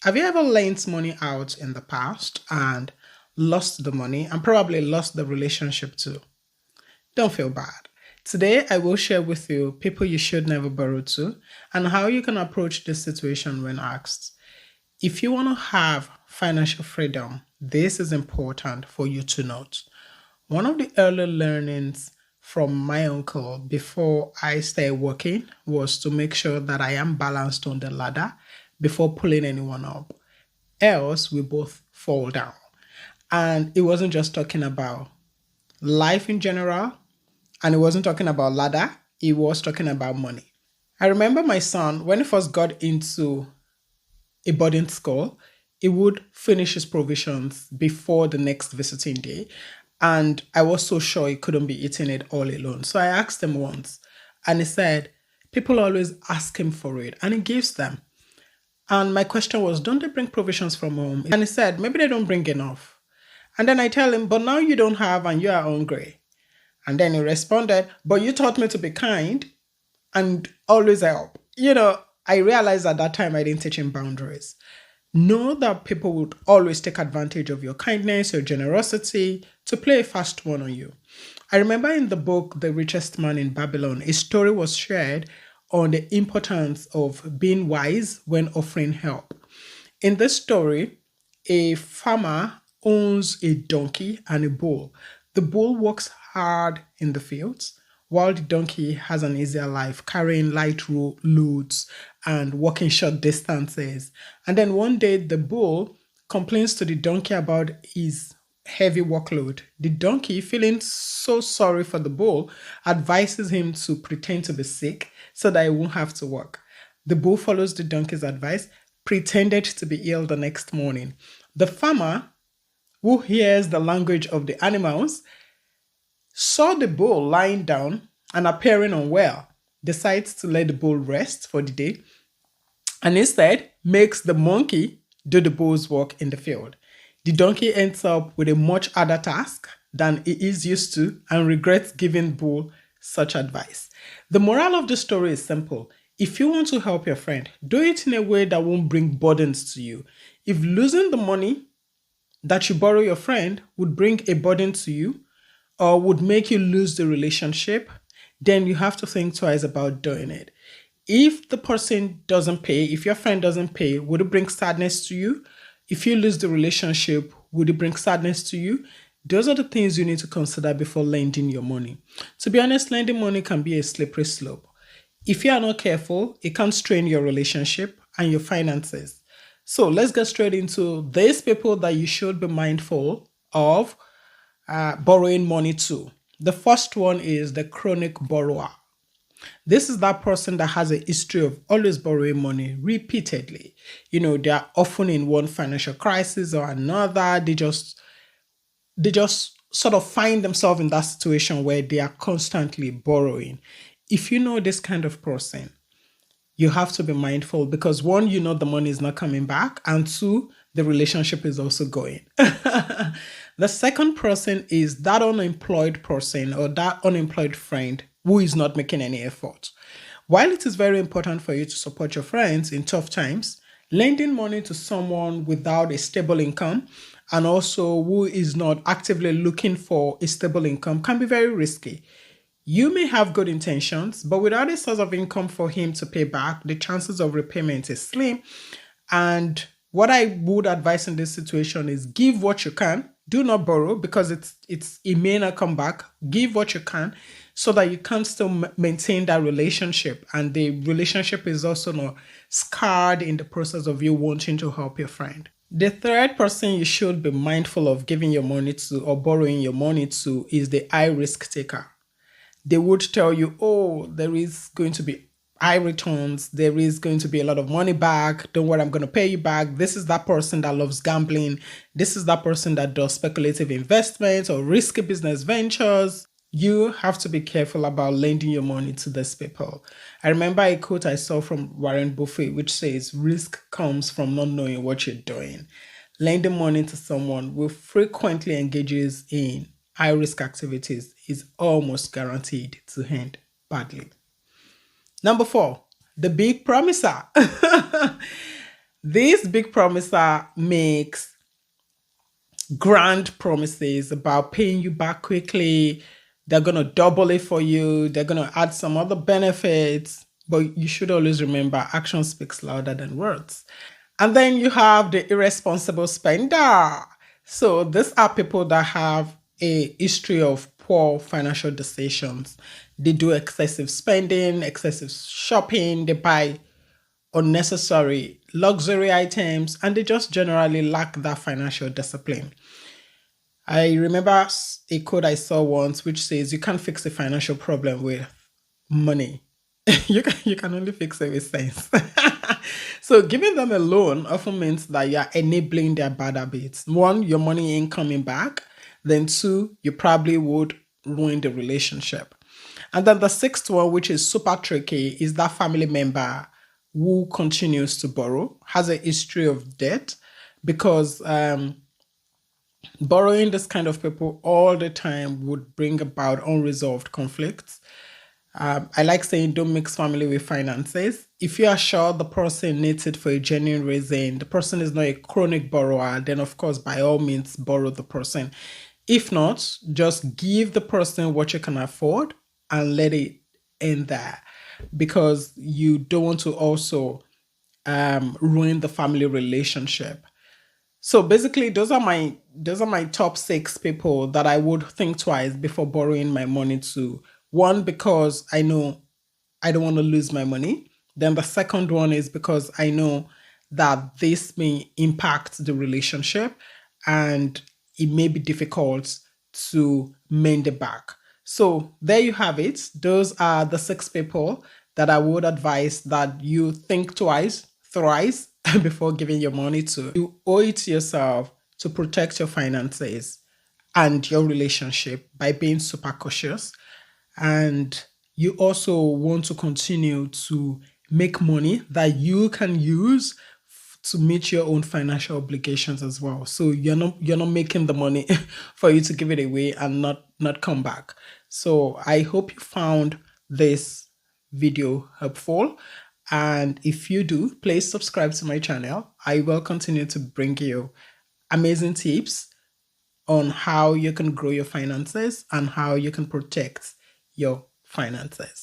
Have you ever lent money out in the past and lost the money and probably lost the relationship too? Don't feel bad. Today, I will share with you people you should never borrow to and how you can approach this situation when asked. If you want to have financial freedom, this is important for you to note. One of the early learnings from my uncle before I started working was to make sure that I am balanced on the ladder before pulling anyone up. Else, we both fall down. And it wasn't just talking about life in general, and it wasn't talking about ladder, it was talking about money. I remember my son, when he first got into a boarding school, he would finish his provisions before the next visiting day. And I was so sure he couldn't be eating it all alone. So I asked him once, and he said, people always ask him for it, and he gives them. And my question was, don't they bring provisions from home? And he said, maybe they don't bring enough. And then I tell him, but now you don't have and you are hungry. And then he responded, but you taught me to be kind and always help. I realized at that time I didn't teach him boundaries. Know that people would always take advantage of your kindness, your generosity to play a fast one on you. I remember in the book, The Richest Man in Babylon, a story was shared on the importance of being wise when offering help. In this story, a farmer owns a donkey and a bull. The bull works hard in the fields, while the donkey has an easier life, carrying light loads and walking short distances. And then one day, the bull complains to the donkey about his heavy workload. The donkey, feeling so sorry for the bull, advises him to pretend to be sick so that he won't have to work. The bull follows the donkey's advice, pretended to be ill the next morning. The farmer, who hears the language of the animals, saw the bull lying down and appearing unwell, decides to let the bull rest for the day, and instead makes the monkey do the bull's work in the field. The donkey ends up with a much harder task than he is used to and regrets giving the bull such advice. The moral of the story is simple. If you want to help your friend, do it in a way that won't bring burdens to you. If losing the money that you borrow your friend would bring a burden to you or would make you lose the relationship, then you have to think twice about doing it. If the person doesn't pay, if your friend doesn't pay, would it bring sadness to you? If you lose the relationship, would it bring sadness to you? Those are the things you need to consider before lending your money. To be honest, lending money can be a slippery slope. If you are not careful, it can strain your relationship and your finances. So let's get straight into these people that you should be mindful of borrowing money to. The first one is the chronic borrower. This is that person that has a history of always borrowing money repeatedly. They are often in one financial crisis or another. They just sort of find themselves in that situation where they are constantly borrowing. If you know this kind of person, you have to be mindful because one, the money is not coming back, and two, the relationship is also going. The second person is that unemployed person or that unemployed friend who is not making any effort. While it is very important for you to support your friends in tough times, lending money to someone without a stable income and also who is not actively looking for a stable income can be very risky. You may have good intentions, but without a source of income for him to pay back, the chances of repayment is slim. And what I would advise in this situation is give what you can. Do not borrow because it may not come back. Give what you can so that you can still maintain that relationship. And the relationship is also not scarred in the process of you wanting to help your friend. The third person you should be mindful of giving your money to or borrowing your money to is the high risk taker. They would tell you, oh, there is going to be high returns. There is going to be a lot of money back. Don't worry, I'm going to pay you back. This is that person that loves gambling. This is that person that does speculative investments or risky business ventures. You have to be careful about lending your money to these people. I remember a quote I saw from Warren Buffett, which says, risk comes from not knowing what you're doing. Lending money to someone who frequently engages in high-risk activities is almost guaranteed to end badly. Number 4, the big promiser. This big promiser makes grand promises about paying you back quickly. They're going to double it for you. They're going to add some other benefits. But you should always remember action speaks louder than words. And then you have the irresponsible spender. So these are people that have a history of poor financial decisions. They do excessive spending, excessive shopping, they buy unnecessary luxury items, and they just generally lack that financial discipline. I remember a quote I saw once which says you can't fix a financial problem with money. You can only fix it with sense. So giving them a loan often means that you're enabling their bad habits. One, your money ain't coming back. Then two, you probably would ruin the relationship. And then the sixth one, which is super tricky, is that family member who continues to borrow, has a history of debt, because borrowing this kind of people all the time would bring about unresolved conflicts. I like saying don't mix family with finances. If you are sure the person needs it for a genuine reason, the person is not a chronic borrower, then of course, by all means, borrow the person. If not, just give the person what you can afford and let it end there, because you don't want to also ruin the family relationship. So basically, those are my top six people that I would think twice before borrowing my money to. One, because I know I don't want to lose my money. Then the second one is because I know that this may impact the relationship and it may be difficult to mend it back. So there you have it. Those are the six people that I would advise that you think twice, thrice before giving your money to. You owe it to yourself to protect your finances and your relationship by being super cautious, and you also want to continue to make money that you can use to meet your own financial obligations as well. So you're not making the money for you to give it away and not come back. So I hope you found this video helpful, and if you do, please subscribe to my channel. I will continue to bring you amazing tips on how you can grow your finances and how you can protect your finances.